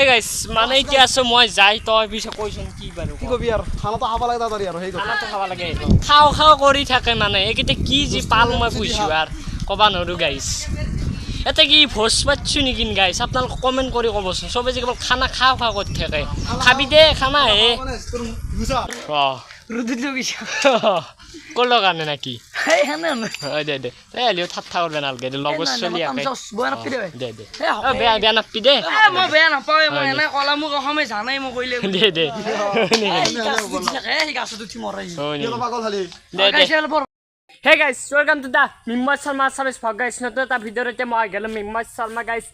hey guys মানে এতিয়া আছো মই যাই তই পিছে কইছন কি বাৰু কি কবি আৰ খানাটা খাবা লাগে তাড়াতাড়ি আৰ হেই খানাটো খাবা লাগে খাও খাও কৰি থাকে মানে এইকেইটা কি যি পাল মই পুইছো আৰ কবা নৰু গাইস এটা কি ভোজ পাচ্ছু নেকি গাইস আপোনালোকে কমেন্ট কৰি ক'বচোন সবে যে কেৱল খানা খাও খাও কৰি থাকে খাবি দে খানা হে অ ৰুদিত লগিছা কলৰ কাৰণে নাকি এই হানে দে দে এলিও ঠাট্টা কৰবে না আলগে লগৰ চলি আকে বয়া নাপি দে দে দে বেয়া বেয়া নাপি দে মই বেয়া নাপাওঁ মই এনে কলা মোক অসমে জানাই মই কইলে দে দে এই গাছত উঠি মৰাই পাগল খালি দে দে গাইছে অলপ hey guys welcome to the মিম্মদ শর্মা সার্ভিস ফর গাইস নতুন এটা ভিডিওতে মই গেল মিম্মদ শর্মা গাইস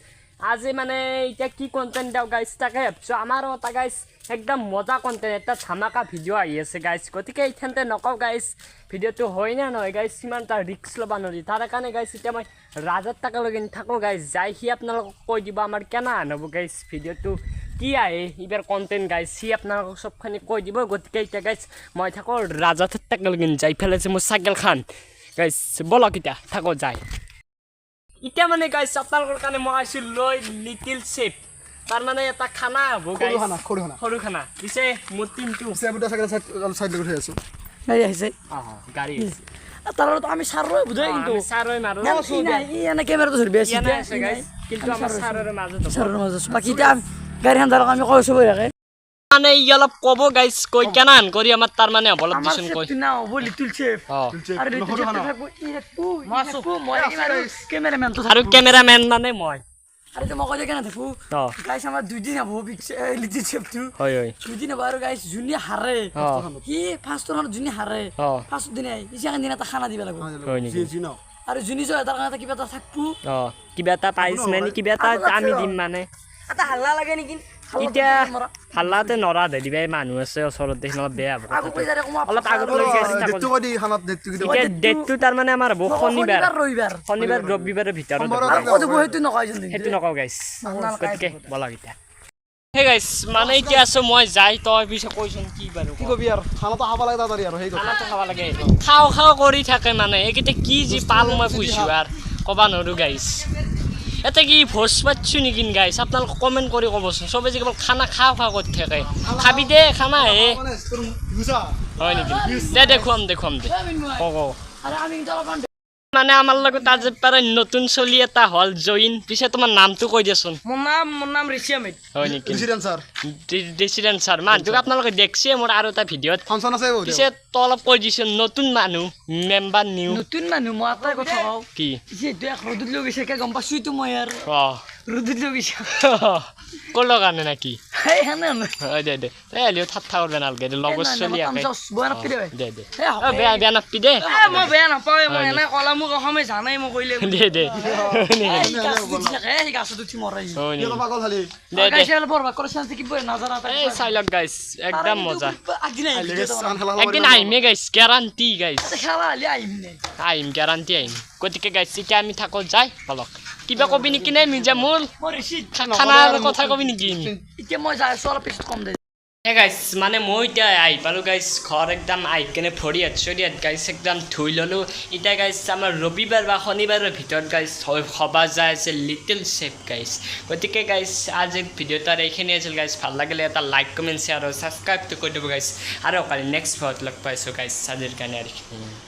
আজি মানে এটা কি কন্টেন্ট দাও গাইস তাকে ভাবছো আমারও এটা গাইস একদম মজা কন্টেন্ট এটা ধামাকা ভিডিও আহি আছে গাইস গতিকে এইখানতে নকও গাইস ভিডিওটো হয় না নহয় গাইস সিমান তা রিস্ক লবা নৰি তাৰ কাৰণে গাইস এটা মই ৰাজত টাকা লগিন থাকো গাইস যাই হি আপোনালোকক কৈ দিব আমাৰ কেনা আনব গাইস ভিডিওটো কি আহে ইবাৰ কন্টেন্ট গাইস সি আপোনালোকক সবখানি কৈ দিব গতিকে এটা গাইস মই থাকো ৰাজত টাকা লগিন যাই ফেলেছে মোৰ সাইকেল খান গাইস বলক এটা থাকো যাই ইটা মানে গাইস আপোনালোকৰ কাৰণে মই আইছো লৈ লিটল শেফ তাৰ মানে এটা খানা হ'ব গাইস সৰু খানা পিছে মোৰ টিমটো সেবুটা সাইকেল সাইড কৰে আছো গাড়ি আহিছে গাড়ী তাৰ আমি সাৰই বুঝাই কিন্তু সাৰই মাৰো ই এনে ক্যামেৰা তো ধৰবে আছে গাইস কিন্তু আমাৰ সাৰৰ মাজত সাৰৰ মাজত বাকি এটা গাড়ি হান আমি কইছো বই ৰাখে মানে ই অলপ কব গাইস কই কেনান কৰি আমাৰ তাৰ মানে অলপ দিছন কই না বলি তুলছেফ আৰে তুই থাকবো ই একটু মাসু মই ক্যামেৰাম্যান তো আৰু ক্যামেৰাম্যান মানে মই আরে তো মকো দেখে না দেখো গাইস আমার দুই দিন আবো লিটি চেপটু হয় হয় দুই দিন আবার গাইস জুনি হারে কি ফার্স্ট হন জুনি হারে ফার্স্ট দিন আই ইসান দিন তা খানা দিবা লাগবো হয় নি জি নাও আরে জুনি জয় তার কাছে কিবা তা থাকবো কিবা এটা পাইছ মানে কিবা এটা আমি দিম মানে এটা হাল্লা লাগে নেকি এতিয়া হাল্লাতে নৰা দে দিবাই মানুহ আছে ওচৰত দেখিলে বেয়া হ'ব আগু কই যাৰে কমা অলপ আগত লৈ গেছি দেখতো কদি খানাত দেখতো কি এতিয়া ডেটটো তাৰ মানে আমাৰ শনিবাৰ ৰবিবাৰ শনিবাৰ ৰবিবাৰৰ ভিতৰত কত বহেতু নকয় জন্দি হেতু নকও গাইস গতিকে বলা গিতা হে গাইস মানে এতিয়া আছো মই যাই তই পিছে কইছন কি বাৰু কি কবি আৰ খানাটা খাবা লাগে তাড়াতাড়ি আৰ হেই খানাটো খাবা লাগে খাও খাও কৰি থাকে মানে এইকেইটা কি যি পাল মই পুইছো আৰ কবা নৰু গাইস এটা কি ভোজ পাচ্ছু নেকি গাইস আপোনালোকে কমেন্ট কৰি ক'বচোন সবে যে কেৱল খানা খাও খাও কৰি থাকে খাবি দে খানা হে হয় নেকি দে দেখুৱাম দে আৰে আমি কিন্তু অলপ মানে আমাৰ লগত আজি পাৰে নতুন চলি এটা হল জইন পিছে তোমাৰ নামটো কৈ দিয়াচোন মোৰ নাম ঋষি আহমেদ হয় নেকি প্ৰেসিডেন্ট স্যাৰ ডিসিডেন্ট স্যাৰ মানুহটোক আপোনালোকে দেখছে মোৰ আৰু এটা ভিডিঅ'ত ফাংশন আছে পিছে তো অলপ কৈ দিছে নতুন মানুহ মেম্বাৰ নিউ নতুন মানুহ মই এটা কথা কওঁ কি যেহেতু এক ৰ'দত লৈ গৈছে গম পাইছোঁ তো মই আৰু ৰ'দত লৈ গৈছে কলৰ কাৰণে নাকি এই হানে দে দে এলিও ঠাট্টা কৰবে না আলগে লগৰ চলি আকে বয়া নাপি দে দে দে বেয়া বেয়া নাপি দে মই বেয়া নাপাওঁ মই এনে কলা মোক অসমে জানাই মই কইলে দে দে এই গাছত উঠি মৰাই পাগল খালি দে দে গাইছে অলপ বৰবাদ কৰে চান্স কি বই নাজানা এই চাইলক গাইস একদম মজা আগদিনা একদিন আহিমে গাইস গ্যারান্টি গাইস খেলা আলি আহিম নে আহিম গ্যারান্টি আহিম গতিকে গাইস এতিয়া আমি থাকো যাই বলক কিবা কবি নেকি নে মিজামুল মই ঋষি খানাৰ কথা কবি নেকি এতিয়া মই যাই আছোঁ অলপ পিছত কম দে হে গাইস মানে মই এতিয়া আহি পালোঁ গাইস ঘৰ একদম আহি কেনে ভৰি হাত গাইস একদম ধুই ল'লোঁ এতিয়া গাইস আমাৰ ৰবিবাৰ বা শনিবাৰৰ ভিতৰত গাইস সভা যায় আছে লিটল শেফ গাইস গতিকে গাইস আজি ভিডিঅ'টো আৰু এইখিনি আছিল গাইস ভাল লাগিলে এটা লাইক কমেণ্ট শ্বেয়াৰ আৰু ছাবস্ক্ৰাইবটো কৰি দিব গাইস আৰু কালি নেক্সট ভিডিঅ'ত লগ পাইছোঁ গাইস আজিৰ কাৰণে আৰু